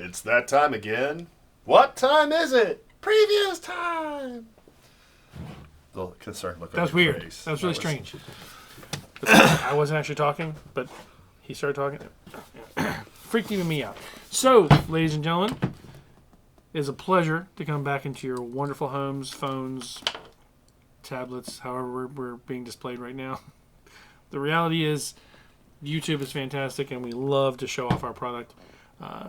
It's that time again. What time is it? Previews time. The concerned look on That was your weird. face. That was really strange. I wasn't actually talking, but he started talking. Freaked even me out. So, ladies and gentlemen, it is a pleasure to come back into your wonderful homes, phones, tablets, however we're being displayed right now. The reality is, YouTube is fantastic, and we love to show off our product.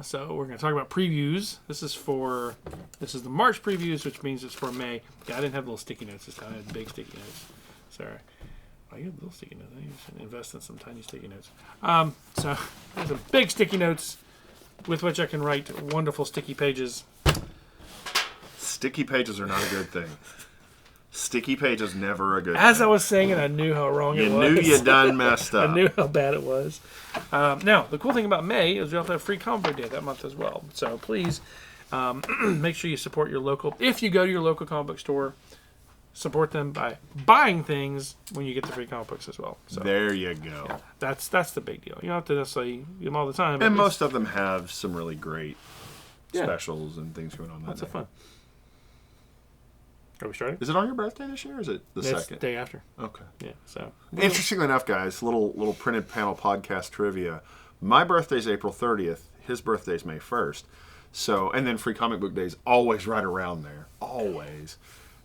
So we're going to talk about previews. This is the March previews, which means it's for May. Yeah, I didn't have little sticky notes this time. I had big sticky notes. Sorry. I had little sticky notes. I should invest in some tiny sticky notes. So there's some big sticky notes with which I can write wonderful sticky pages. Sticky pages are not a good thing. Sticky pages never a good As thing. I was saying it, I knew how wrong it was. You knew you done messed up. I knew how bad it was. Now, the cool thing about May is we also have free comic book day that month as well. So please make sure you support your local. If you go to your local comic book store, support them by buying things when you get the free comic books as well. So There you go. yeah, that's the big deal. You don't have to necessarily get them all the time. but And it's most of them have some really great Yeah. specials and things going on that lots day. of fun. Are we starting? Is it on your birthday this year or is it the It's second? day after. Okay. Yeah. So Interestingly enough, guys, little printed panel podcast trivia. My birthday's April 30th. His birthday's May 1st. So, and then free comic book day's always right around there. Always.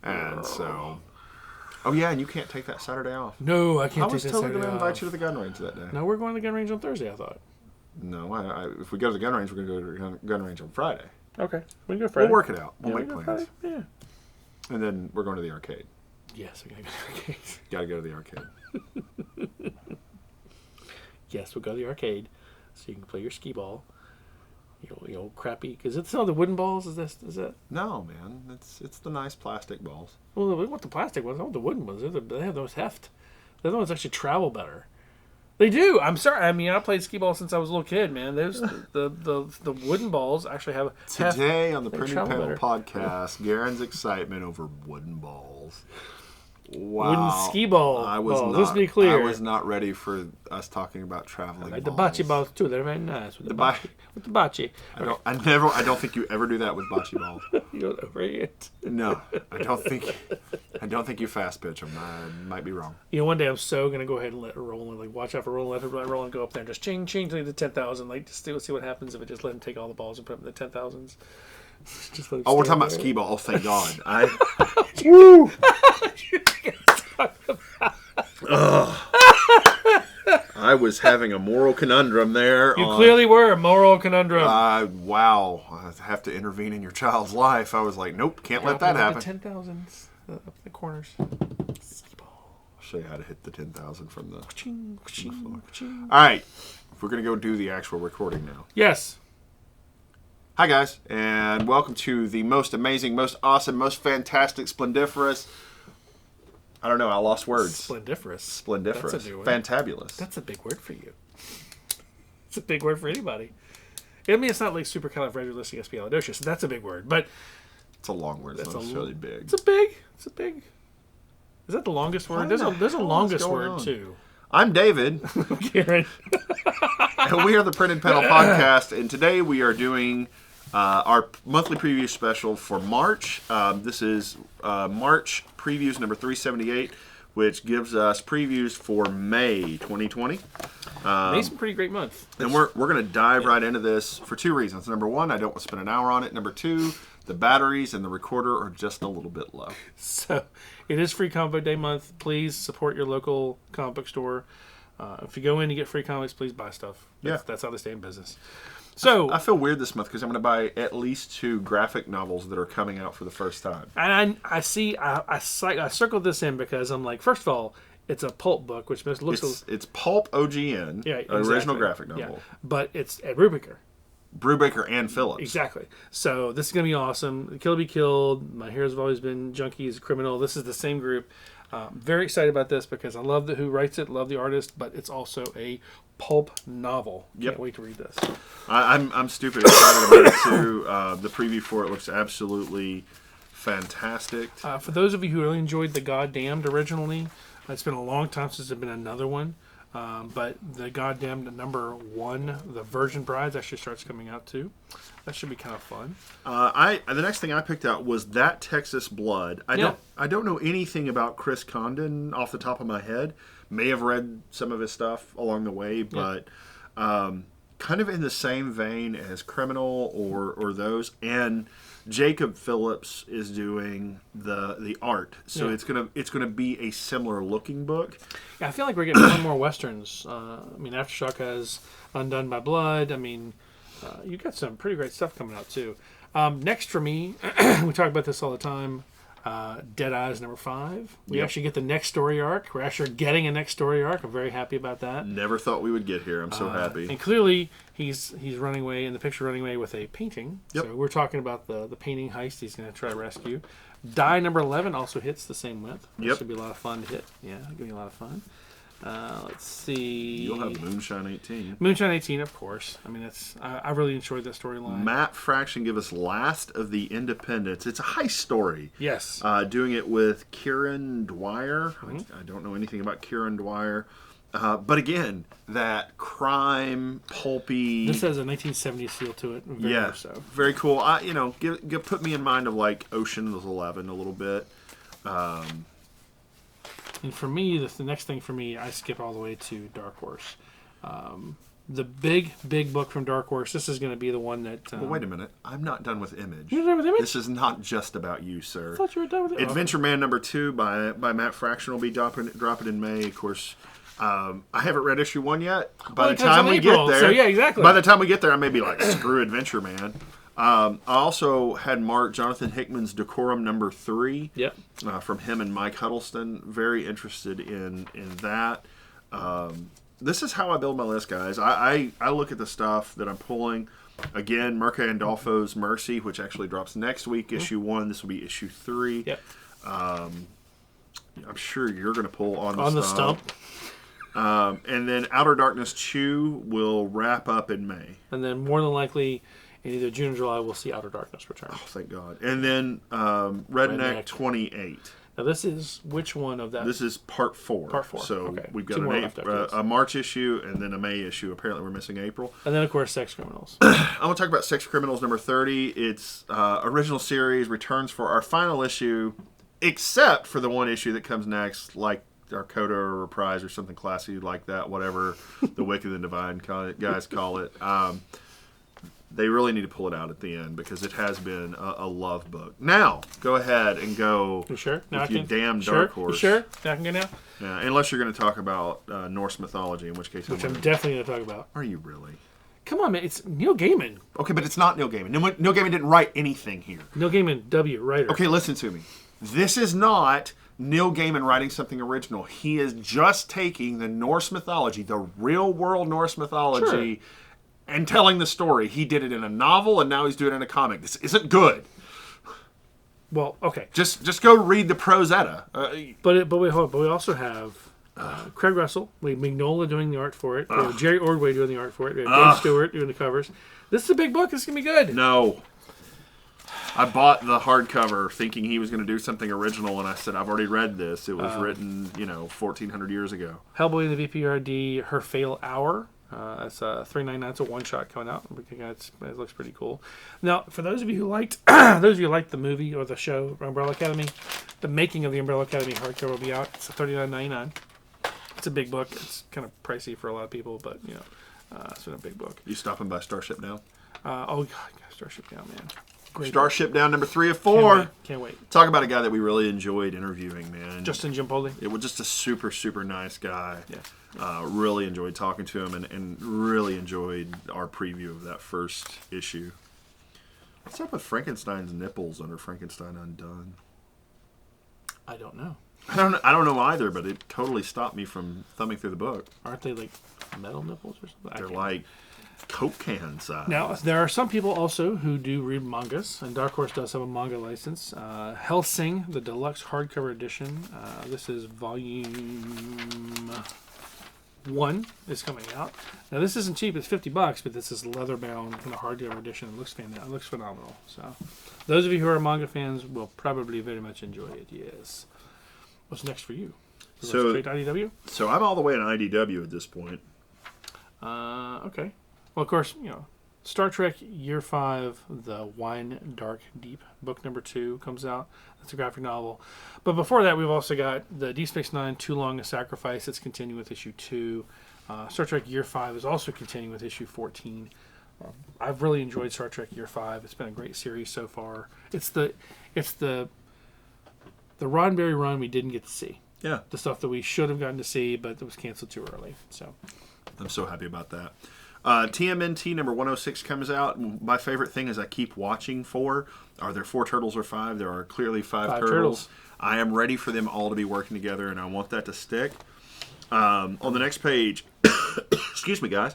And so, oh yeah, and you can't take that Saturday off. no, I I can't was take that totally going Saturday to invite off. you to the gun range that day. No, we're going to the gun range on Thursday. I thought. No, if we go to the gun range, we're going to go to the gun range on Friday. Okay, we can go Friday. We'll work it out. We'll Yeah, make we can go plans. Friday. Yeah. And then we're going to the arcade. Yes, we gotta go to the arcade. Got to go to the arcade. Yes, we'll go to the arcade, so you can play your skee ball. You old crappy, because it's not the wooden balls. Is that? No, man, it's the nice plastic balls. Well, we want the plastic ones. I want the wooden ones. They have those heft. The other ones actually travel better. They do. I'm sorry. I mean, I played skee ball since I was a little kid, man. There's the wooden balls actually have heft. Today on the They Printing travel Panel better. podcast, Garen's excitement over wooden balls. Wow. Wooden skee ball I was balls. not, Let's be clear. I was not ready for us talking about traveling Like the balls. bocce balls too. They're very nice with the The bocce. With the bocce. I don't think you ever do that with bocce balls. You don't over it. No, I don't think you fast pitch them. I might be wrong. You know, one day I'm so gonna go ahead and let it roll and like watch out for rolling, let it roll and go up there and just ching ching to the 10,000. Like just see what happens if I just let him take all the balls and put them in the 10,000s. Just let him Oh, we're stand talking about there. skee ball. Oh, thank God. Woo! I was having a moral conundrum there. You clearly were a moral conundrum. Wow. I have to intervene in your child's life. I was like, nope, can't let that happen. The 10,000s up the corners. Skee ball. I'll show you how to hit the 10,000 from the... Ching, ching, ching. All right. We're going to go do the actual recording now. Yes. Hi, guys, and welcome to the most amazing, most awesome, most fantastic, splendiferous... I don't know. I lost words. Splendiferous. Splendiferous. That's a new one. Fantabulous. That's a big word for you. It's a big word for anybody. I mean, it's not like supercalifragilisticexpialidocious. So that's a big word, but It's a long word. It's not necessarily big. It's a big. Is that the longest word? There's a hell is longest going word on? too. I'm David, Karen. and we are the Printed Panel Podcast, and today we are doing our monthly preview special for March. This is March previews number 378, which gives us previews for May 2020. May's a pretty great month. And we're going to dive right into this for two reasons. Number one, I don't want to spend an hour on it. Number two, the batteries and the recorder are just a little bit low. So it is Free Comic Book Day month. Please support your local comic book store. If you go in to get free comics, please buy stuff. That's how they stay in business. So I feel weird this month because I'm going to buy at least 2 graphic novels that are coming out for the first time. and I see I circled this in because I'm like, first of all, it's a pulp book, which looks It's Pulp OGN, original exactly. graphic novel. Yeah. But it's at Brubaker. Brubaker and Phillips. Exactly. So this is going to be awesome. Kill Be Killed. My heroes have always been junkies, criminal. This is the same group. Very excited about this because I love who writes it, love the artist, but it's also a pulp novel. Can't wait to read this. I'm stupid excited about it too. The preview for it looks absolutely fantastic. For those of you who really enjoyed The Goddamned originally, it's been a long time since there's been another one. But the goddamn #1, the Virgin Brides, actually starts coming out too. That should be kind of fun. The next thing I picked out was That Texas Blood. Yeah. I don't know anything about Chris Condon off the top of my head. May have read some of his stuff along the way, but kind of in the same vein as Criminal or those. And Jacob Phillips is doing the art, so it's gonna be a similar looking book. Yeah, I feel like we're getting more and more westerns. I mean, Aftershock has Undone by Blood. I mean, you got some pretty great stuff coming out too. Next for me, we talk about this all the time. Dead Eyes #5. We actually get the next story arc. We're actually getting a next story arc. I'm very happy about that. Never thought we would get here. I'm so happy. And clearly, he's running away in the picture, running away with a painting. Yep. So we're talking about the painting heist he's going to try to rescue. Die #11 also hits the same width. Yep. Should be a lot of fun to hit. Yeah, give me a lot of fun. Let's see. You'll have Moonshine 18. Moonshine 18, of course. I mean, I really enjoyed that storyline. Matt Fraction give us Last of the Independents. It's a heist story. Yes. Doing it with Kieran Dwyer. I don't know anything about Kieran Dwyer. But again, that crime, pulpy. This has a 1970s feel to it. Very much so. Very cool. Put me in mind of like Ocean's 11 a little bit. And for me, the next thing for me, I skip all the way to Dark Horse. The big book from Dark Horse. This is going to be the one that. Well, wait a minute. I'm not done with Image. You're done with Image? This is not just about you, sir. I thought you were done with it. Adventure Man #2 by Matt Fraction will be dropping in May. Of course, I haven't read issue 1 yet. By the time we get there, so yeah, exactly. By the time we get there, I may be like, screw Adventure Man. I also had marked Jonathan Hickman's Decorum #3. Yep. From him and Mike Huddleston. Very interested in that. This is how I build my list, guys. I look at the stuff that I'm pulling. Again, Mirka Andolfo's Mercy, which actually drops next week, issue 1. This will be issue 3. Yep. I'm sure you're going to pull on the stump. And then Outer Darkness Chew will wrap up in May. And then more than likely, in either June or July, we'll see Outer Darkness return. Oh, thank God. And then Redneck 28. Now, this is which one of that? This is part 4. Part 4. So Okay. we've got Two more left after this. a March issue and then a May issue. Apparently we're missing April. And then, of course, Sex Criminals. I want to talk about Sex Criminals #30. It's original series, returns for our final issue, except for the one issue that comes next, like our Coda or Reprise or something classy like that, whatever the Wicked and Divine guys call it. They really need to pull it out at the end because it has been a love book. Now, go ahead and go. You sure? With your damn Dark Horse. You sure? Now I can go now? Yeah, unless you're going to talk about Norse mythology, in which case Which I'm definitely going to talk about. Are you really? Come on, man. It's Neil Gaiman. Okay, but it's not Neil Gaiman. Neil Gaiman didn't write anything here. Neil Gaiman, writer. Okay, listen to me. This is not Neil Gaiman writing something original. He is just taking the Norse mythology, the real world Norse mythology, and telling the story. He did it in a novel, and now he's doing it in a comic. This isn't good. Well, okay. Just go read the Prosetta. But wait, hold on. But we also have Craig Russell, we have Mignola doing the art for it. We have Jerry Ordway doing the art for it. We have Dave Stewart doing the covers. This is a big book. It's going to be good. No. I bought the hardcover thinking he was going to do something original, and I said, I've already read this. It was written, 1,400 years ago. Hellboy in the VPRD, Her Fatal Hour. It's $3.99. It's a one-shot coming out. It looks pretty cool. Now, for those of you who liked the movie or the show Umbrella Academy, the making of the Umbrella Academy hardcover will be out. It's $39.99. It's a big book. It's kind of pricey for a lot of people, but it's been a big book. You stopping by Starship Down? Oh God, Starship Down, man. Great Starship Down #3 of 4. Can't wait. Talk about a guy that we really enjoyed interviewing, man. Justin Giampoli. It was just a super, super nice guy. Yeah. Really enjoyed talking to him and really enjoyed our preview of that first issue. What's up with Frankenstein's nipples under Frankenstein Undone? I don't know. I don't know either, but it totally stopped me from thumbing through the book. Aren't they like metal nipples or something? They're like Coke can size. Now, there are some people also who do read mangas, and Dark Horse does have a manga license. Hellsing, the deluxe hardcover edition. This is volume 1 is coming out. Now, this isn't cheap. It's $50, but this is leather-bound in a hardcover edition. It looks fantastic. It looks phenomenal. So, those of you who are manga fans will probably very much enjoy it. Yes. What's next for you? So- straight to IDW. So I'm all the way in IDW at this point. Okay. Well, of course, Star Trek Year 5, The Wine Dark Deep, book number 2 comes out. That's a graphic novel. But before that, we've also got the Deep Space Nine, Too Long a Sacrifice. It's continuing with issue 2. Star Trek Year 5 is also continuing with issue 14. I've really enjoyed Star Trek Year 5. It's been a great series so far. It's the Roddenberry run we didn't get to see. Yeah, The stuff that we should have gotten to see, but it was canceled too early. So I'm so happy about that. TMNT number 106 comes out. My favorite thing is I keep watching for, are there 4 turtles or 5? There are clearly 5 turtles. I am ready for them all to be working together, and I want that to stick. On the next page, excuse me, guys,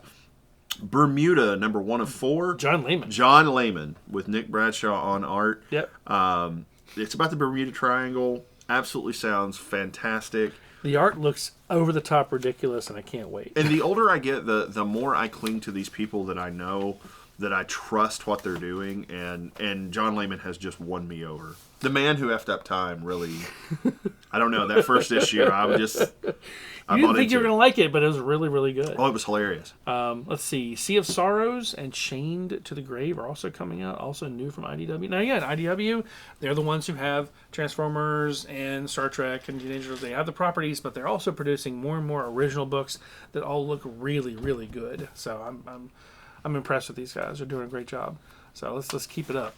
Bermuda number 1 of 4. John Layman. John Layman with Nick Bradshaw on art. Yep. It's about the Bermuda Triangle. Absolutely sounds fantastic. The art looks over the top ridiculous, and I can't wait. And the older I get, the more I cling to these people that I know, that I trust what they're doing, and John Layman has just won me over. The man who effed up time, really. I don't know, that first issue, I didn't think you were going to like it, but it was really, really good. Oh, it was hilarious. Let's see. Sea of Sorrows and Chained to the Grave are also coming out, also new from IDW. Now, again, IDW, they're the ones who have Transformers and Star Trek and Teenage Mutant. They have the properties, but they're also producing more and more original books that all look really, really good. So I'm impressed with these guys. They're doing a great job. So let's keep it up.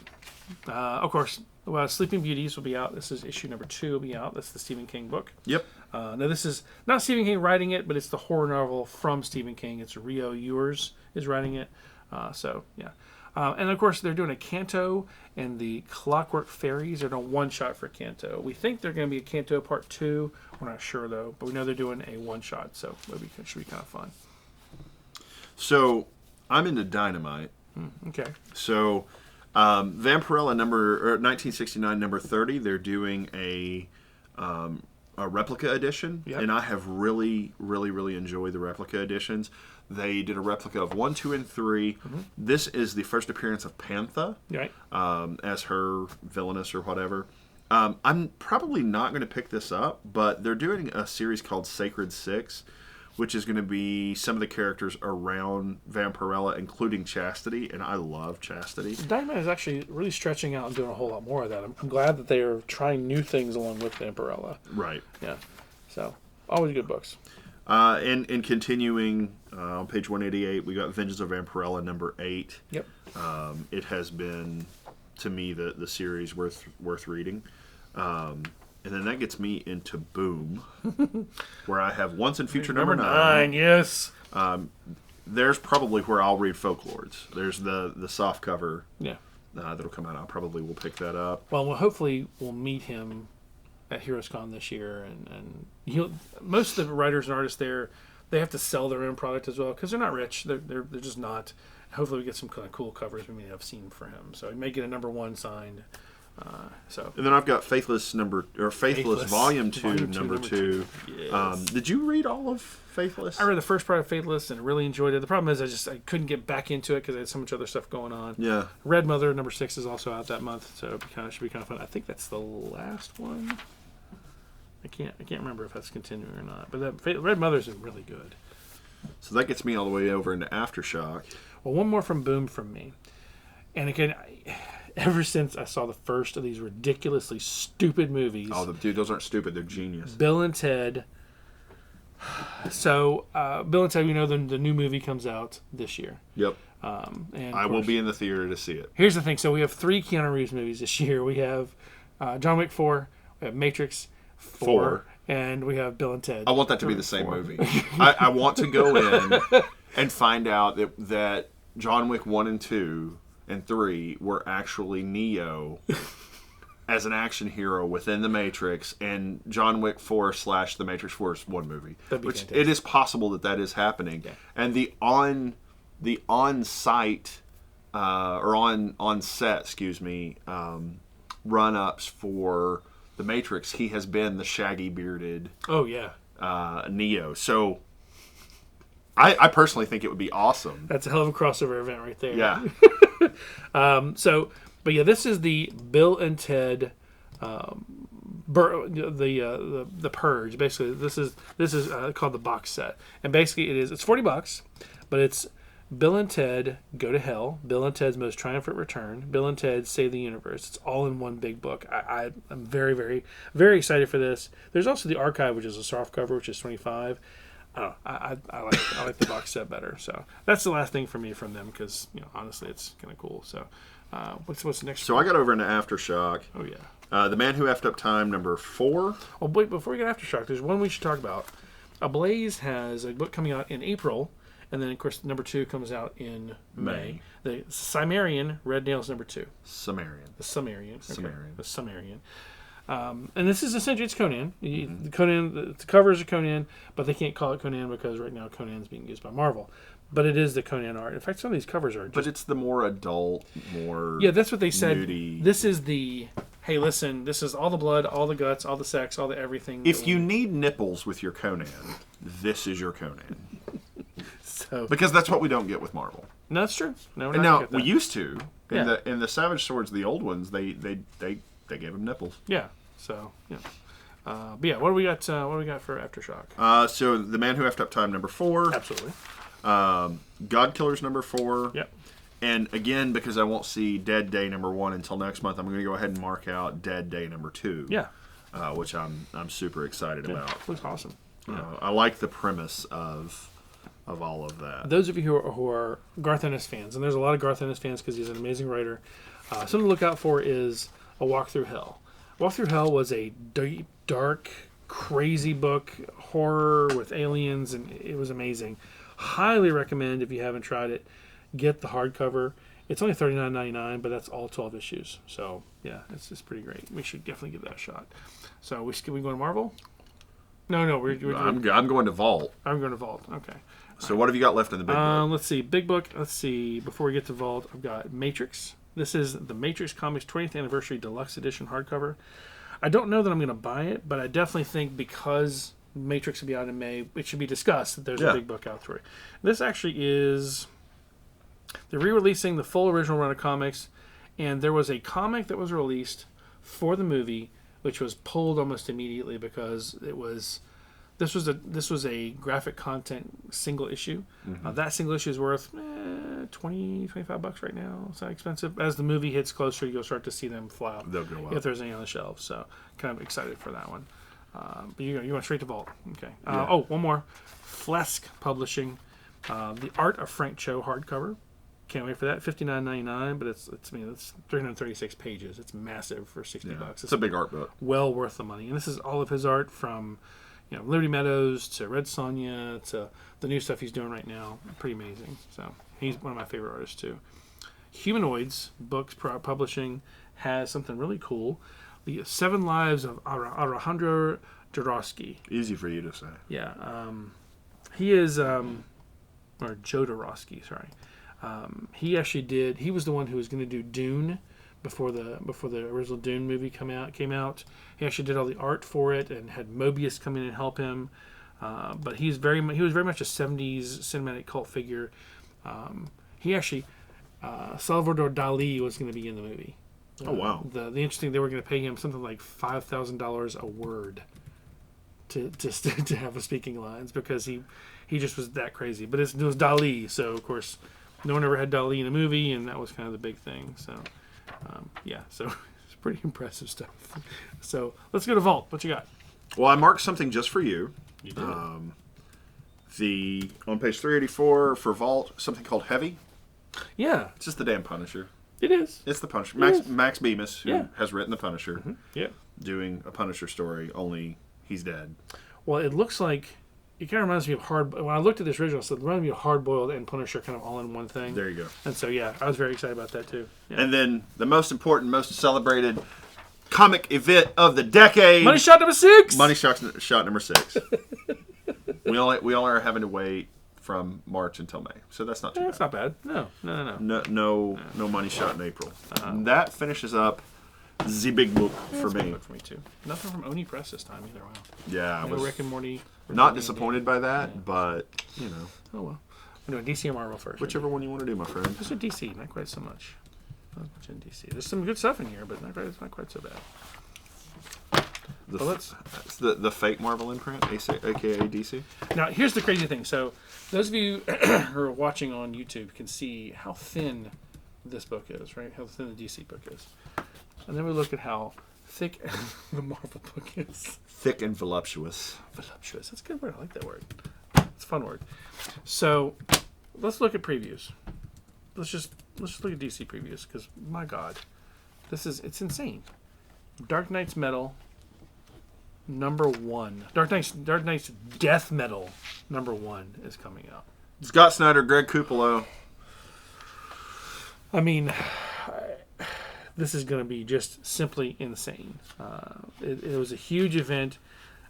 Of course, Sleeping Beauties will be out. This is issue number 2 will be out. That's the Stephen King book. Yep. Now, this is not Stephen King writing it, but it's the horror novel from Stephen King. It's Rio Ewers is writing it. Yeah. And, of course, they're doing a Canto and the Clockwork Fairies. They're doing a one-shot for Canto. We think they're going to be a Canto Part 2. We're not sure, though. But we know they're doing a one-shot, so it should be kind of fun. So, I'm into Dynamite. Okay. So, Vampirella 1969 number 30, they're doing a replica edition, Yep. and I have really, really, really enjoyed the replica editions. They did a replica of 1, 2, and 3. Mm-hmm. This is the first appearance of Pantha Right. as her villainess or whatever. I'm probably not going to pick this up, but they're doing a series called Sacred 6, which is going to be some of the characters around Vampirella, including Chastity, and I love Chastity. Dynamite is actually really stretching out and doing a whole lot more of that. I'm glad that they are trying new things along with Vampirella. Right. Yeah. So, always good books. And continuing on page 188, we got Vengeance of Vampirella number 8. Yep. It has been, to me, the series worth reading. And then that gets me into Boom, where I have Once and Future number 9. Yes. There's probably where I'll read Folklords. There's the soft cover Yeah. that'll come out. I probably will pick that up. Well, hopefully we'll meet him at HeroesCon this year, and most of the writers and artists there, they have to sell their own product as well because they're not rich. They're just not. Hopefully we get some kind of cool covers we may have seen for him. So he may get a number 1 signed. And then I've got Faithless Volume 2 number 2. Yes. Did you read all of Faithless? I read the first part of Faithless and really enjoyed it. The problem is I couldn't get back into it because I had so much other stuff going on. Yeah. Red Mother number 6 is also out that month, so it should be kind of fun. I think that's the last one. I can't remember if that's continuing or not. But Red Mother's really good. So that gets me all the way over into Aftershock. Well, one more from Boom from me. And again, ever since I saw the first of these ridiculously stupid movies. Oh, dude, those aren't stupid. They're genius. Bill and Ted. So, Bill and Ted, we know the new movie comes out this year. Yep. And I will be in the theater to see it. Here's the thing. So we have 3 Keanu Reeves movies this year. We have John Wick 4, we have Matrix 4, and we have Bill and Ted. I want that to be the same movie. I want to go in and find out that John Wick 1 and 2 and 3 were actually Neo as an action hero within the Matrix, and John Wick 4 / The Matrix 4 is one movie. Which fantastic. It is possible that is happening. Yeah. And the on-site or on set, run-ups for the Matrix, he has been the shaggy bearded Oh, yeah. Neo. So I personally think it would be awesome. That's a hell of a crossover event right there. Yeah. But yeah, this is the Bill and Ted the Purge. Basically, this is called the box set, and basically it's $40, but it's Bill and Ted Go to Hell, Bill and Ted's Most Triumphant Return, Bill and Ted Save the Universe. It's all in one big book. I'm very, very, very excited for this. There's also the Archive, which is a soft cover, which is $25. I like the box set better. So that's the last thing for me from them because honestly it's kind of cool. So what's next? So I got over into Aftershock. Oh yeah. The Man Who Effed Up Time #4. Oh wait, before we get Aftershock, there's one we should talk about. Ablaze has a book coming out in April. And then, of course, #2 comes out in May. The Cimmerian, Red Nails #2. Sumerian. The Sumerian. Okay. Sumerian. The Sumerian. And this is essentially, it's Conan. The Conan, the covers are Conan, but they can't call it Conan because right now Conan's being used by Marvel. But it is the Conan art. In fact, some of these covers are just... But it's the more adult, more... Yeah, that's what they said. Nudie. This is the... Hey, listen, this is all the blood, all the guts, all the sex, all the everything. If you need nipples with your Conan, this is your Conan. So, Because that's what we don't get with Marvel. no, that's true. No, we're And not now gonna get we that. used to Yeah. in the Savage Swords, the old ones. They gave them nipples. Yeah. So, yeah. But yeah, what do we got for Aftershock? So the Man Who Effed Up Time #4. Absolutely. God Killers #4. Yep. And again, because I won't see Dead Day #1 until next month, I'm going to go ahead and mark out Dead Day #2. Yeah. Which I'm super excited about. Looks awesome. I like the premise of all of that. Those of you who are Garth Ennis fans, and there's a lot of Garth Ennis fans because he's an amazing writer, something to look out for is A Walk Through Hell. Walk Through Hell was a deep, dark, crazy book, horror with aliens, and it was amazing. Highly recommend if you haven't tried it, get the hardcover. It's only $39.99, but that's all 12 issues. So yeah, it's pretty great. We should definitely give that a shot. So we go to Marvel? No, I'm going to Vault. I'm going to Vault. Okay. So what have you got left in the big book? Let's see. Big book. Let's see. Before we get to Vault, I've got Matrix. This is the Matrix Comics 20th Anniversary Deluxe Edition hardcover. I don't know that I'm going to buy it, but I definitely think because Matrix will be out in May, it should be discussed that there's a big book out for it. This actually is... They're re-releasing the full original run of comics, and there was a comic that was released for the movie, which was pulled almost immediately because it was... This was a graphic content single issue. Mm-hmm. That single issue is worth $20-25 right now. It's not expensive. As the movie hits closer, you'll start to see them fly up. They'll go up. If there's any on the shelves. So kind of excited for that one. But you went straight to Vault. Okay. Yeah. One more. Flesk Publishing. The Art of Frank Cho hardcover. Can't wait for that. $59.99, but it's 336 pages. It's massive for $60. It's a big art book. Well worth the money. And this is all of his art from Liberty Meadows to Red Sonja to the new stuff he's doing right now. Pretty amazing. So he's one of my favorite artists too. Humanoids Books Publishing has something really cool. The 7 Lives of Alejandro Jodorowsky. Easy for you to say. Yeah. He is, or Jodorowsky, sorry. He was the one who was going to do Dune before the original Dune movie came out. He actually did all the art for it and had Mobius come in and help him. But he was very much a 70s cinematic cult figure. Salvador Dali was going to be in the movie. Oh wow! The interesting, they were going to pay him something like $5,000 a word to have a speaking lines because he just was that crazy. But it was Dali, so of course no one ever had Dali in a movie, and that was kind of the big thing. So so it's pretty impressive stuff. So let's go to Vault. What you got? Well, I marked something just for you. You did. On page 384 for Vault, something called Heavy. Yeah, It's just the damn Punisher. it is. It's the Punisher. It Max Bemis, who Yeah. has written the Punisher, Yeah. doing a Punisher story. Only he's dead. Well, it looks like it kind of reminds me of When I looked at this original, it reminded me of Hard Boiled and Punisher, kind of all in one thing. There you go. And so yeah, I was very excited about that too. Yeah. And then the most important, most celebrated comic event of the decade. Money Shot #6. Money Shot #6. we only are having to wait from March until May, so that's not too That's bad. not bad. No. No Money Shot in April. That finishes up the big book for me. For me too. Nothing from Oni Press this time either. Wow. Yeah, I No was Rick and Morty. not disappointed by that, but Oh well. We're doing DC or Marvel first. whichever one you want to do, my friend. Just a DC, not quite so much. Not much in DC. There's some good stuff in here, but not quite so bad. It's the fake Marvel imprint, aka DC. Now, here's the crazy thing. So, those of you who are watching on YouTube can see how thin this book is, right? How thin the DC book is. And then we look at how thick the Marvel book is. Thick and voluptuous. Voluptuous. That's a good word. I like that word. It's a fun word. So, let's look at previews. Let's just look at DC previews, because, my God, it's insane. Dark Knight's Metal, #1. Dark Knight's Death Metal, #1 is coming out. Scott Snyder, Greg Capullo. I mean, this is going to be just simply insane. It was a huge event.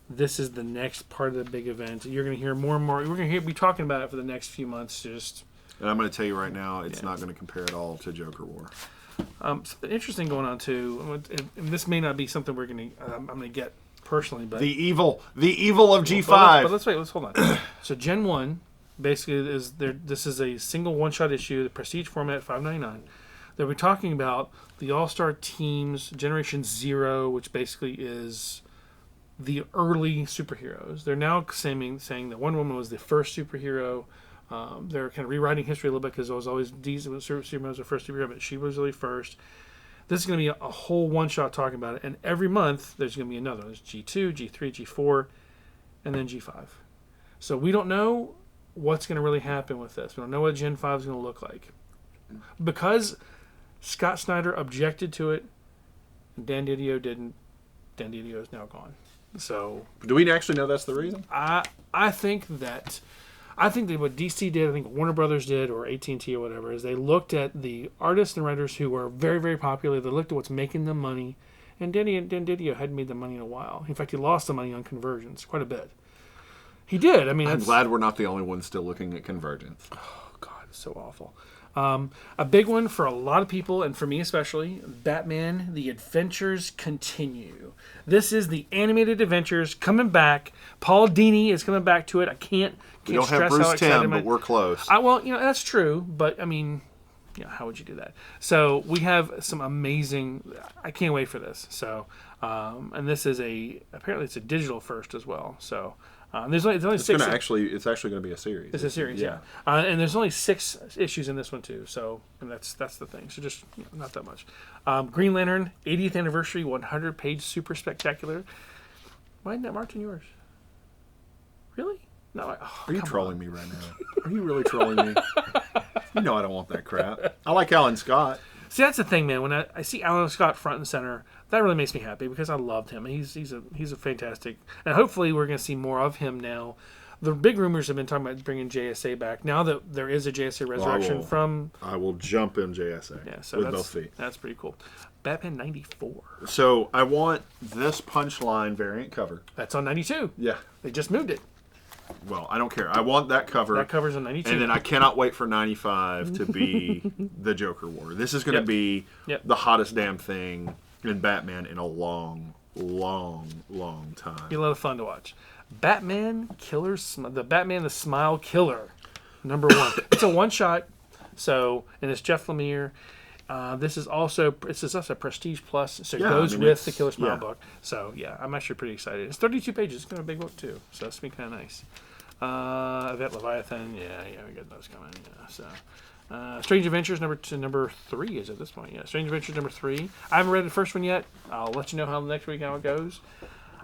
This is the next part of the big event. You're going to hear more and more. We're going to be talking about it for the next few months. And I'm going to tell you right now, it's not going to compare at all to Joker War. Something interesting going on too, and this may not be something I'm going to get personally, but the evil of G5. But let's hold on. So Gen 1 basically is there. This is a single one-shot issue, the Prestige format, $5.99. They'll be talking about the All-Star Teams Generation 0, which basically is the early superheroes. They're now saying that Wonder Woman was the first superhero. They're kind of rewriting history a little bit, because it was always Superman was the first superhero, but she was really first. This is going to be a whole one-shot talking about it, and every month there's going to be another. There's G2, G3, G4, and then G5. So we don't know what's going to really happen with this. We don't know what Gen 5 is going to look like. Because Scott Snyder objected to it, and Dan Didio didn't. Dan Didio is now gone. So do we actually know that's the reason? I think that what DC did, I think Warner Brothers did, or AT&T or whatever, is they looked at the artists and writers who were very, very popular. They looked at what's making them money. And Dan Didio hadn't made the money in a while. In fact, he lost the money on conversions quite a bit. He did. I mean, I'm glad we're not the only ones still looking at convergence. Oh, God, it's so awful. A big one for a lot of people, and for me especially, Batman: The Adventures Continue. This is the animated adventures coming back. Paul Dini is coming back to it. I can't we don't stress have how Bruce excited Timm, but we're close. Well, that's true, but I mean, how would you do that? So we have some amazing. I can't wait for this. So, and this is apparently it's a digital first as well. So. There's only 6. It's actually going to be a series. It's a series, yeah. And there's only 6 issues in this one too. So, and that's the thing. So just not that much. Green Lantern 80th anniversary 100-page super spectacular. Why isn't that marked in yours? Really? No. Are you trolling me right now? Are you really trolling me? You know I don't want that crap. I like Alan Scott. See, that's the thing, man. When I see Alan Scott front and center, that really makes me happy, because I loved him. He's a fantastic, and hopefully we're going to see more of him now. The big rumors have been talking about bringing JSA back. Now that there is a JSA resurrection I will jump in JSA with both feet. That's pretty cool. Batman 94. So I want this Punchline variant cover. That's on 92. Yeah. They just moved it. Well, I don't care. I want that cover. That cover's on 92. And then I cannot wait for 95 to be the Joker War. This is going to be the hottest damn thing in Batman in a long, long, long time. Be a lot of fun to watch. Batman the Smile Killer, #1. It's a one-shot. So, and it's Jeff Lemire. This is also Prestige Plus, so it goes with the Killer Smile book. So yeah, I'm actually pretty excited. It's 32 pages. It's kind of a big book too, so that's been kind of nice. Event Leviathan, we got those coming. Yeah, so Strange Adventures number 3 is at this point. Yeah, Strange Adventures #3. I haven't read the first one yet. I'll let you know how next week how it goes.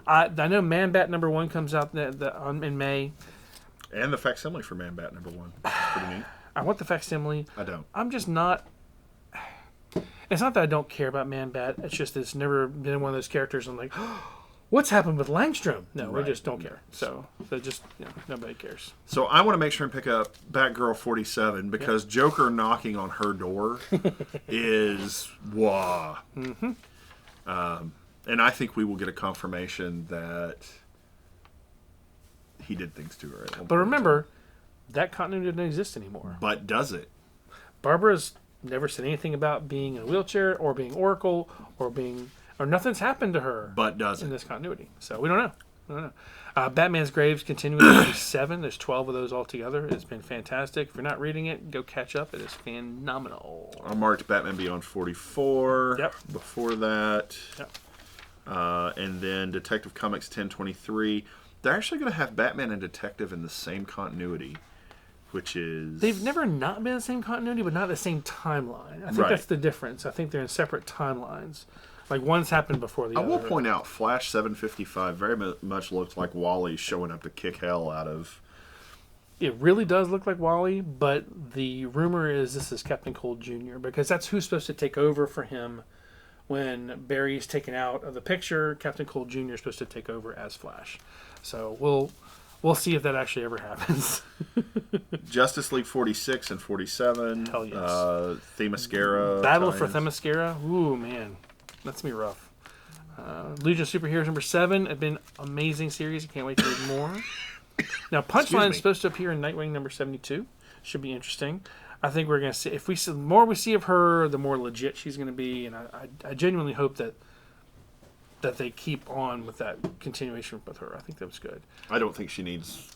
I know Man Bat #1 comes out in May. And the facsimile for Man Bat #1. That's pretty neat. I want the facsimile. I don't. I'm just not. It's not that I don't care about Man Bat. It's just it's never been one of those characters I'm like, what's happened with Langstrom? No, we just don't care. So just nobody cares. So I want to make sure and pick up Batgirl 47 because Joker knocking on her door is wah. Mm-hmm. And I think we will get a confirmation that he did things to her. But remember, that continuity doesn't exist anymore. But does it? Barbara's never said anything about being in a wheelchair or being Oracle or nothing's happened to her. But does it? In this continuity. So we don't know. Batman's Graves continuing to be 7. There's 12 of those altogether. It's been fantastic. If you're not reading it, go catch up. It is phenomenal. I marked Batman Beyond 44. Yep. Before that. Yep. And then Detective Comics 1023. They're actually going to have Batman and Detective in the same continuity, which is... They've never not been in the same continuity, but not the same timeline. I think Right. that's the difference. I think they're in separate timelines. Like, one's happened before the I other. will point out, Flash 755 very much looks like Wally showing up to kick hell out of... It really does look like Wally, but the rumor is this is Captain Cold Jr., because that's who's supposed to take over for him when Barry's taken out of the picture. Captain Cold Jr. is supposed to take over as Flash. So we'll see if that actually ever happens. Justice League 46 and 47. Hell yes. Themyscira. Battle for tie-ins. Themyscira. Ooh, man. That's going to be rough. Legion of Superheroes number 7. It's been an amazing series. I can't wait to read more. Now, Punchline is supposed to appear in Nightwing number 72. Should be interesting. I think we're going to see... the more we see of her, the more legit she's going to be. And I genuinely hope that they keep on with that continuation with her. I think that was good. I don't think she needs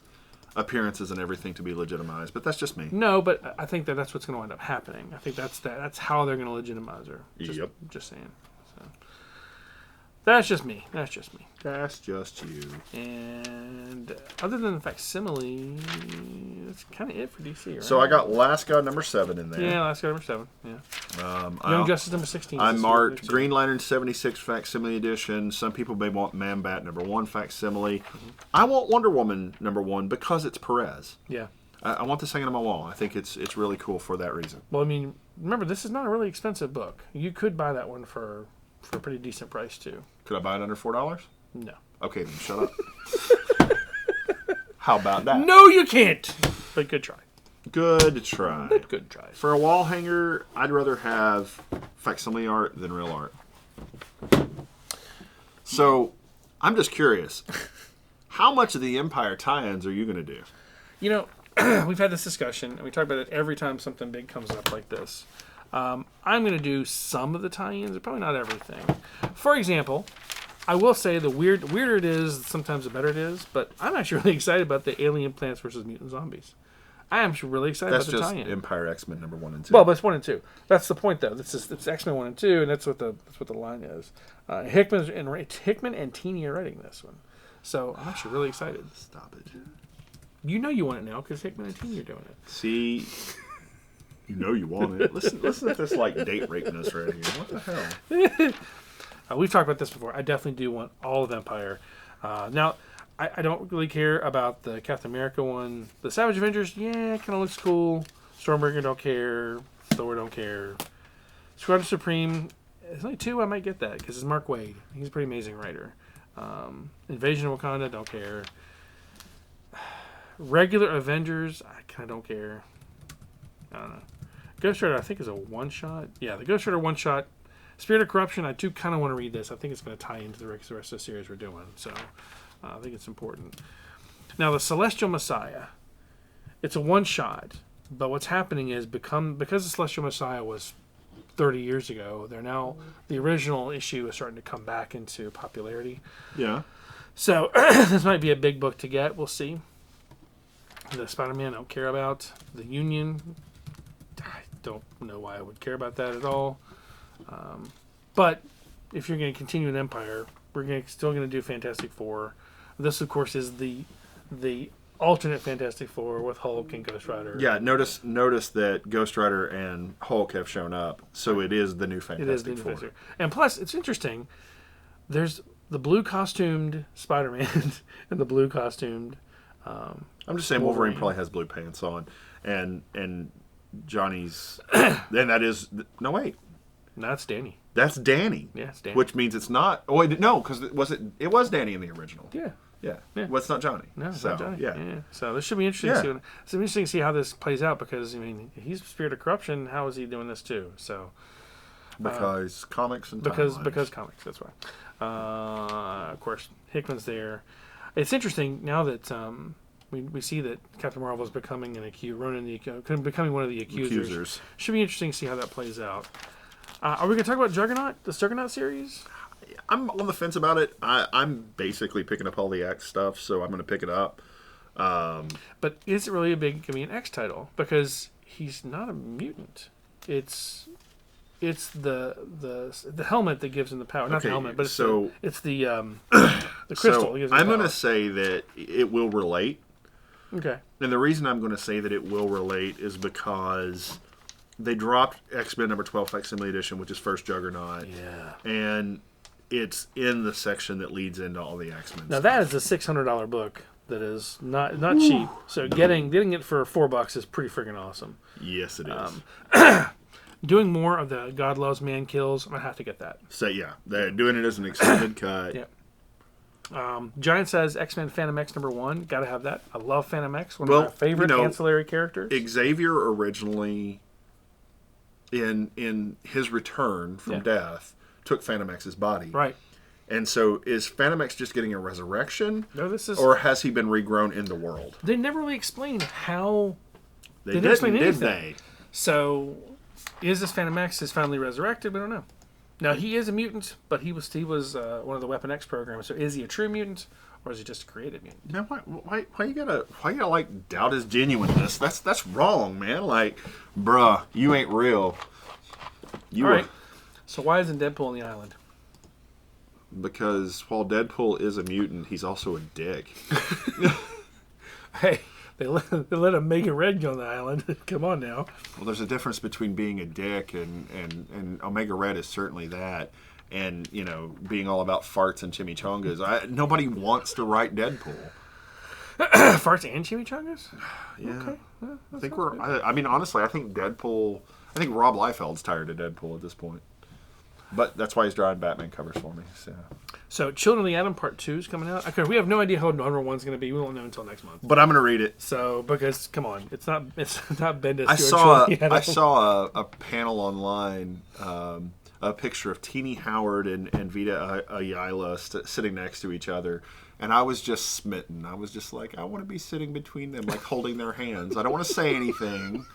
appearances and everything to be legitimized, but that's just me. No, but I think that's what's going to end up happening. I think that's how they're going to legitimize her. Yep. Just saying. So that's just me. That's just you. And other than the facsimile, that's kind of it for DC, right? So I got Last God number 7 in there. Yeah, Last Guy number 7. Yeah. I Young Justice number 16. I This is marked weird. Green Lantern 76 facsimile edition. Some people may want Man Bat number 1 facsimile. I want Wonder Woman number 1 because it's Perez. Yeah. I want this hanging on my wall. I think it's really cool for that reason. Well, I mean, remember, this is not a really expensive book. You could buy that one for a pretty decent price, too. Could I buy it under $4? No. Okay, then shut up. How about that? No, you can't! But good try. Good try. Good try. For a wall hanger, I'd rather have facsimile art than real art. So, I'm just curious. How much of the Empire tie-ins are you going to do? You know, we've had this discussion, and we talk about it every time something big comes up like this. I'm going to do some of the tie-ins, but probably not everything. For example, I will say the weirder it is, sometimes the better it is, but I'm actually really excited about the Alien Plants vs. Mutant Zombies. I am really excited That's about the just tie-in. Empire X-Men number 1 and 2. Well, but it's 1 and 2. That's the point, though. It's X-Men 1 and 2, and that's what the line is. Hickman and Teeny are writing this one, so I'm actually really excited. Stop it. You know you want it now because Hickman and Teeny are doing it. See, you know you want it. Listen to this like date raping us right here. What the hell? We've talked about this before. I definitely do want all of Empire. Now, I don't really care about the Captain America one. The Savage Avengers, yeah, it kind of looks cool. Stormbreaker don't care. Thor don't care. Squadron Supreme, there's only 2 I might get that because it's Mark Waid. He's a pretty amazing writer. Invasion of Wakanda, don't care. Regular Avengers, I kind of don't care. I don't know. Ghost Rider, I think, is a one-shot. Yeah, the Ghost Rider one-shot. Spirit of Corruption, I do kind of want to read this. I think it's going to tie into the rest of the series we're doing. So I think it's important. Now, the Celestial Messiah. It's a one-shot. But what's happening is because the Celestial Messiah was 30 years ago, they're now... The original issue is starting to come back into popularity. Yeah. So this might be a big book to get. We'll see. The Spider-Man, I don't care about. The Union, I don't know why I would care about that at all. But if you're going to continue in Empire, we're still going to do Fantastic Four. This, of course, is the alternate Fantastic Four with Hulk and Ghost Rider. Yeah, notice that Ghost Rider and Hulk have shown up, so it is the new Fantastic It is the new Four. Fantastic Four. And plus, it's interesting. There's the blue costumed Spider-Man and the blue costumed... I'm just saying Wolverine probably has blue pants on, and Johnny's, and that is no wait, No, that's Danny. that's Danny. Yeah, it's Danny. Which means it's not. Oh wait, no, because it was Danny in the original. Yeah. Yeah. Yeah. Well, it's not Johnny. No, it's so, not Johnny. Yeah. So this should be interesting. Yeah. It's interesting to see how this plays out because I mean he's Spirit of Corruption. How is he doing this too? So Because comics and because timelines. comics. That's why. Of course, Hickman's there. It's interesting now that we see that Captain Marvel is becoming becoming one of the accusers. Should be interesting to see how that plays out. Are we going to talk about Juggernaut, the Juggernaut series? I'm on the fence about it. I'm basically picking up all the X stuff, so I'm going to pick it up. But is it really an X title? Because he's not a mutant. It's the helmet that gives him the power. Not the Okay, helmet, but it's so- it's the crystal. So that gives him I'm the going to power. say that it will relate. Okay. And the reason I'm going to say that it will relate is because they dropped X-Men number 12 Facsimile Edition, which is First Juggernaut. Yeah. And it's in the section that leads into all the X-Men. Now that is a $600 book that is not cheap. So getting it for $4 is pretty freaking awesome. Yes, it is. Doing more of the God Loves Man Kills, I'm gonna have to get that. So, yeah, they're doing it as an extended cut. Yeah. Giant says X-Men Phantom X #1. Gotta have that. I love Phantom X. One of my favorite ancillary characters. Xavier originally, in his return from death, took Phantom X's body. Right. And so is Phantom X just getting a resurrection? No, this is. Or has he been regrown in the world? They never really explained how. They didn't didn't, explain did anything. they? So, is this Phantom X is finally resurrected? We don't know. Now he is a mutant, but he was one of the Weapon X programs. So is he a true mutant, or is he just a created mutant? Man, why you gotta like doubt his genuineness? That's wrong, man. Like, bruh, you ain't real. You All right. So why isn't Deadpool on the island? Because while Deadpool is a mutant, he's also a dick. Hey, they let Omega Red go on the island. Come on now. Well, there's a difference between being a dick and Omega Red is certainly that. And, being all about farts and chimichangas. Nobody wants to write Deadpool. Farts and chimichangas? Yeah. Okay. Well, I think honestly, I think Rob Liefeld's tired of Deadpool at this point. But that's why he's drawing Batman covers for me. So Children of the Atom Part 2 is coming out. Okay, we have no idea how number 1's going to be. We won't know until next month. But I'm going to read it. So, because, come on, it's not Bendis. I saw a panel online, a picture of Teenie Howard and Vita Ayala sitting next to each other. And I was just smitten. I was just like, I want to be sitting between them, like holding their hands. I don't want to say anything.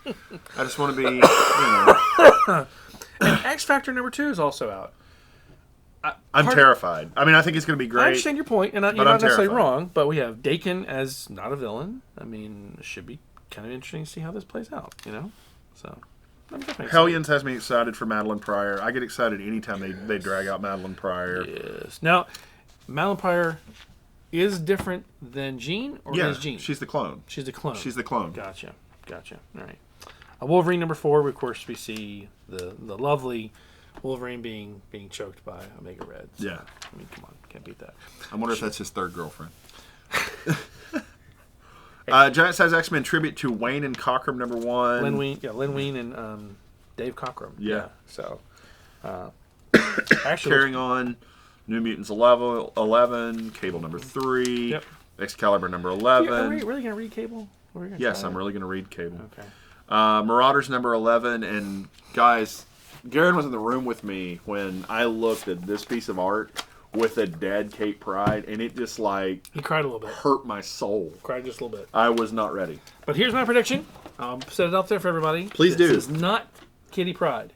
I just want to be, And X Factor number 2 is also out. I'm terrified. I mean, I think it's going to be great. I understand your point, and you're but not I'm necessarily terrified. wrong. But we have Dakin as not a villain. I mean, it should be kind of interesting to see how this plays out. So I'm definitely excited. Hellions has me excited for Madeline Pryor. I get excited anytime they drag out Madeline Pryor. Yes. Now, Madeline Pryor is different than Jean, or is Jean? She's the clone. She's the clone. She's the clone. Gotcha. All right. Wolverine number 4. Of course, we see the lovely Wolverine being choked by Omega Red. So, Yeah. I mean, come on, can't beat that. I wonder if that's his third girlfriend. Giant Size X-Men tribute to Wayne and Cockrum number 1. Lynn Wein and Dave Cockrum. Yeah. So, actually, Carrying on, New Mutants 11, Cable number 3, Yep. Excalibur number are 11. we really gonna read Cable? Are we gonna Yes, try I'm that? really going to read Cable. Okay. Marauders number 11, and guys, Garen was in the room with me when I looked at this piece of art with a dead Kate Pride, and it just He cried a little bit. hurt my soul. Cried just a little bit. I was not ready. But here's my prediction. I'll set it out there for everybody. Please do. This is not Kitty Pryde.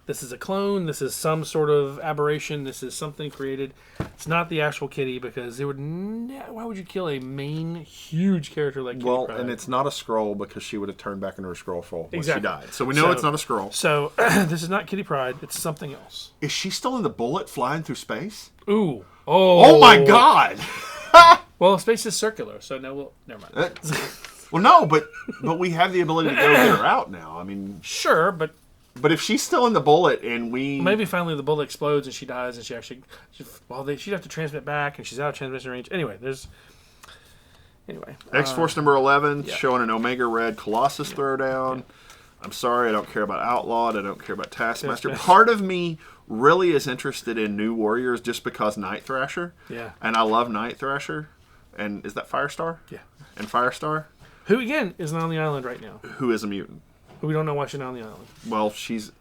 This is a clone. This is some sort of aberration. This is something created. It's not the actual Kitty, because why would you kill a main huge character like Kitty Pryde? And it's not a scroll because she would have turned back into her scroll form when Exactly. she died. So we know it's not a scroll. So this is not Kitty Pryde. It's something else. Is she still in the bullet flying through space? Ooh. Oh my God! Well, space is circular, so no. Never mind. Well, no, but we have the ability to go get her out now. I mean, Sure, but but if she's still in the bullet and we maybe finally the bullet explodes and she dies, and she'd have to transmit back, and she's out of transmission range. Anyway. X-Force number 11 showing an Omega Red Colossus throwdown. I'm sorry, I don't care about Outlawed. I don't care about Taskmaster. Part of me really is interested in New Warriors just because Night Thrasher. Yeah. And I love Night Thrasher. And is that Firestar? Yeah. And Firestar, Who again is not on the island right now? who is a mutant. We don't know why she's not on the island. Well, she's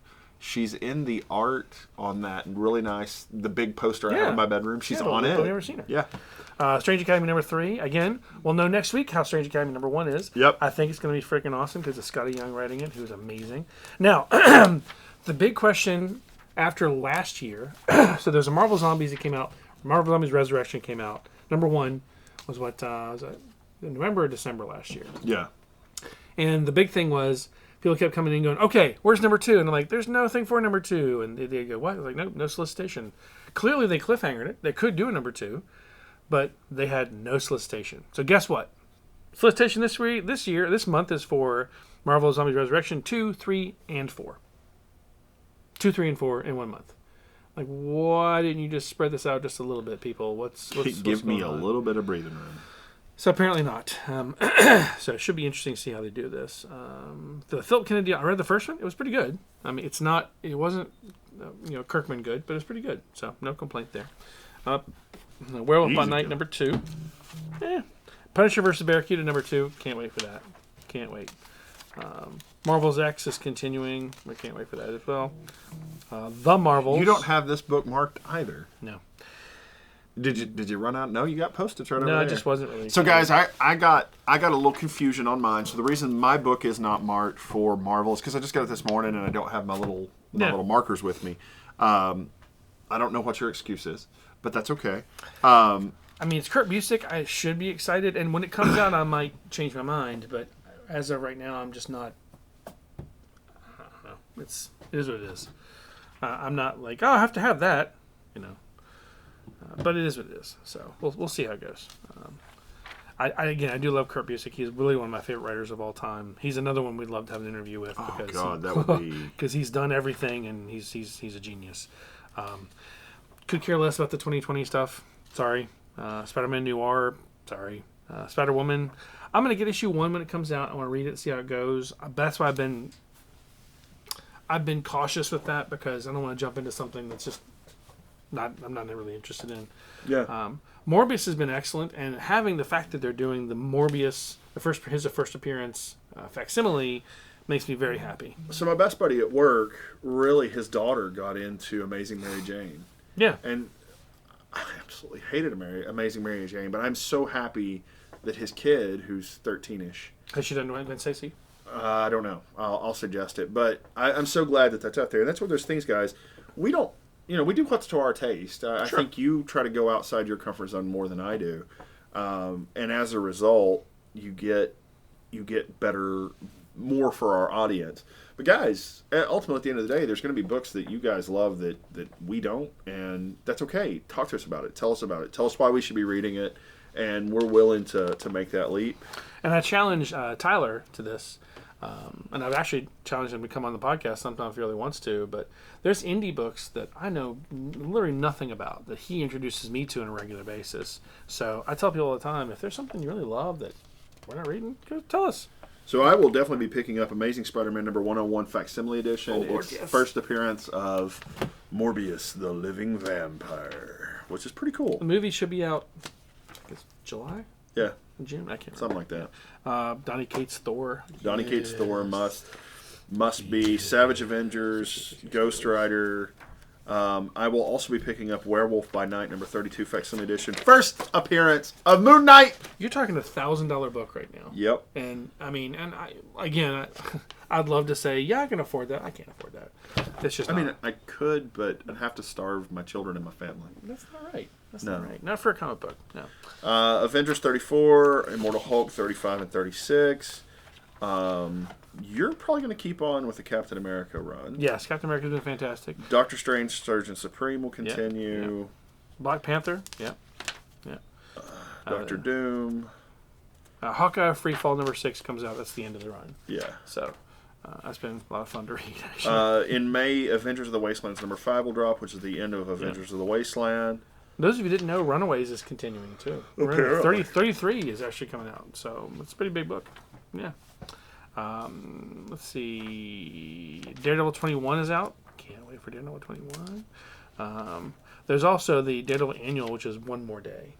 in the art on that really nice, the big poster I have Yeah. in my bedroom. She's Yeah, on but it. we've never seen her. Yeah. Strange Academy number 3. Again, we'll know next week how Strange Academy number 1 is. Yep. I think it's going to be freaking awesome because it's Scotty Young writing it, who's amazing. Now, the big question after last year, so there's a Marvel Zombies that came out. Marvel Zombies Resurrection came out. Number 1 was was it November or December last year. Yeah. And the big thing was people kept coming in going, okay, where's number 2? And I'm like, there's nothing for number 2. And they go, what? I was like, nope, no solicitation. Clearly they cliffhangered it. They could do a number 2, but they had no solicitation. So guess what? Solicitation this month is for Marvel Zombies Resurrection 2, 3, and 4. 2, 3, and 4 in 1 month. Like, why didn't you just spread this out just a little bit, people? What's Give me a on? little bit of breathing room. So apparently not. So it should be interesting to see how they do this. The Philip Kennedy, I read the first one. It was pretty good. I mean, it wasn't, Kirkman good, but it was pretty good. So no complaint there. Werewolf by Night number 2. Punisher versus Barracuda number 2. Can't wait for that. Can't wait. Marvel's X is continuing. I can't wait for that as well. The Marvels. You don't have this book marked either. No. Did you run out? No, you got Post-its right over there. No, it just wasn't really. So guys, I got a little confusion on mine. So the reason my book is not marked for Marvel is because I just got it this morning and I don't have my little markers with me. I don't know what your excuse is, but that's okay. I mean, it's Kurt Busiek. I should be excited, and when it comes out, I might change my mind. But as of right now, I'm just not. I don't know. It is what it is. I'm not like, I have to have that, but it is what it is. So we'll see how it goes. I do love Kurt Busiek. He's really one of my favorite writers of all time. He's another one we'd love to have an interview with. Oh because God, that would be because he's done everything and he's a genius. Could care less about the 2020 stuff. Sorry. Spider-Man Noir. Sorry. Spider-Woman. I'm gonna get issue 1 when it comes out. I want to read it, see how it goes. That's why I've been cautious with that because I don't want to jump into something that's just I'm not really interested in. yeah. Morbius has been excellent, and having the fact that they're doing the Morbius, his first appearance facsimile, makes me very happy. So my best buddy at work, really, his daughter got into Amazing Mary Jane. Yeah. And I absolutely hated Amazing Mary Jane, but I'm so happy that his kid, who's 13-ish, Has she done Gwen Stacy? I don't know. I'll suggest it, but I'm so glad that that's out there. And that's one of those things, guys. We don't, we do what's to our taste. Sure. I think you try to go outside your comfort zone more than I do, and as a result, you get better, more for our audience. But guys, ultimately at the end of the day, there's going to be books that you guys love that we don't, and that's okay. Talk to us about it. Tell us about it. Tell us why we should be reading it, and we're willing to make that leap. And I challenge Tyler to this. And I've actually challenged him to come on the podcast sometime if he really wants to. But there's indie books that I know literally nothing about that he introduces me to on a regular basis. So I tell people all the time, if there's something you really love that we're not reading, go tell us. So I will definitely be picking up Amazing Spider-Man number 101 Facsimile Edition. Oh, Lord, it's yes. First appearance of Morbius, the Living Vampire, which is pretty cool. The movie should be out, I guess, July? Yeah. June? I can't remember. Something like that. Donny Cates Thor. Donny Cates Thor must be. Savage Avengers, Ghost Rider. I will also be picking up Werewolf by Night number 32 Facsimile Edition. First appearance of Moon Knight. You're talking $1,000 book right now. Yep. And I'd love to say, yeah, I can afford that. I can't afford that. That's just. I could, but I'd have to starve my children and my family. That's not right. That's No. not right. Not for a comic book. No. Avengers 34, Immortal Hulk 35 and 36. You're probably going to keep on with the Captain America run. Yes, Captain America's been fantastic. Doctor Strange, Surgeon Supreme will continue. Yeah. Black Panther. Yeah. Yeah. Doctor Doom. Hawkeye Free Fall number 6 comes out. That's the end of the run. Yeah. So that's been a lot of fun to read. Actually. In May, Avengers of the Wastelands number 5 will drop, which is the end of Avengers of the Wasteland. Those of you who didn't know, Runaways is continuing too. Apparently. 33 is actually coming out, so it's a pretty big book. Yeah. Let's see. Daredevil 21 is out. Can't wait for Daredevil 21. There's also the Daredevil Annual, which is One More Day.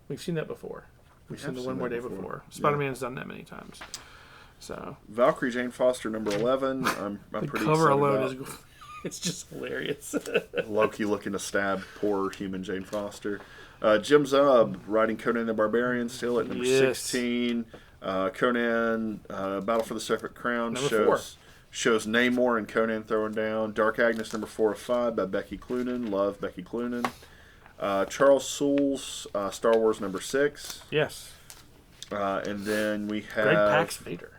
We've seen that before. We've seen the One More Day before. Spider-Man's done that many times. So Valkyrie Jane Foster number 11. I'm the pretty cover excited alone about. is it's just hilarious. Loki looking to stab poor human Jane Foster. Jim Zub writing Conan the Barbarian still at number 16. Conan Battle for the Separate Crown Number 4. shows Namor and Conan throwing down. Dark Agnes number 4 of 5 by Becky Cloonan. Love Becky Cloonan. Charles Soule's Star Wars number 6. Yes. And then we have Greg Pax Vader.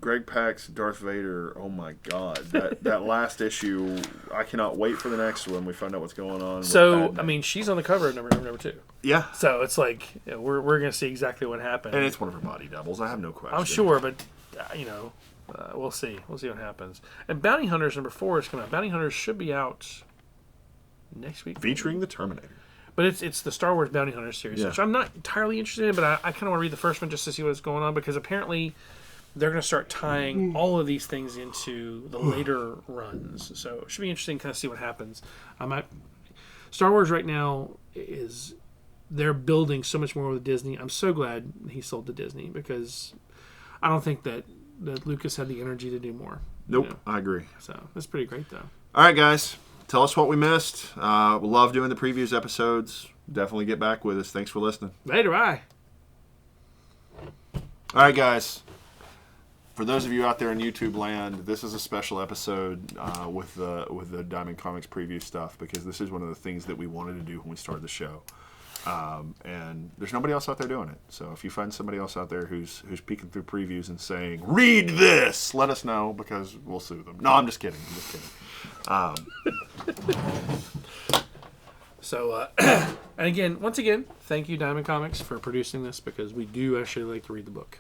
Greg Pak's Darth Vader. Oh my God, that last issue. I cannot wait for the next one. We find out what's going on. So with I mean, she's on the cover of number 2. yeah, So it's like we're gonna see exactly what happened. and it's one of her body doubles. I have no question. I'm sure, but we'll see. We'll see what happens. And Bounty Hunters number 4 is coming out. Bounty Hunters should be out next week, Featuring the Terminator. but it's the Star Wars Bounty Hunters series, Yeah. which I'm not entirely interested in. But I kind of want to read the first one just to see what's going on, because apparently they're going to start tying all of these things into the later runs. So it should be interesting to kind of see what happens. Star Wars right now is they're building so much more with Disney. I'm so glad he sold to Disney, because I don't think that Lucas had the energy to do more. Nope, I agree. So that's pretty great, though. All right, guys. Tell us what we missed. We love doing the previews episodes. Definitely get back with us. Thanks for listening. Later, bye. All right, guys. For those of you out there in YouTube land, this is a special episode with the Diamond Comics preview stuff, because this is one of the things that we wanted to do when we started the show. And there's nobody else out there doing it. So if you find somebody else out there who's peeking through previews and saying, "Read this," let us know, because we'll sue them. No, I'm just kidding. So, and again, once again, thank you, Diamond Comics, for producing this, because we do actually like to read the book.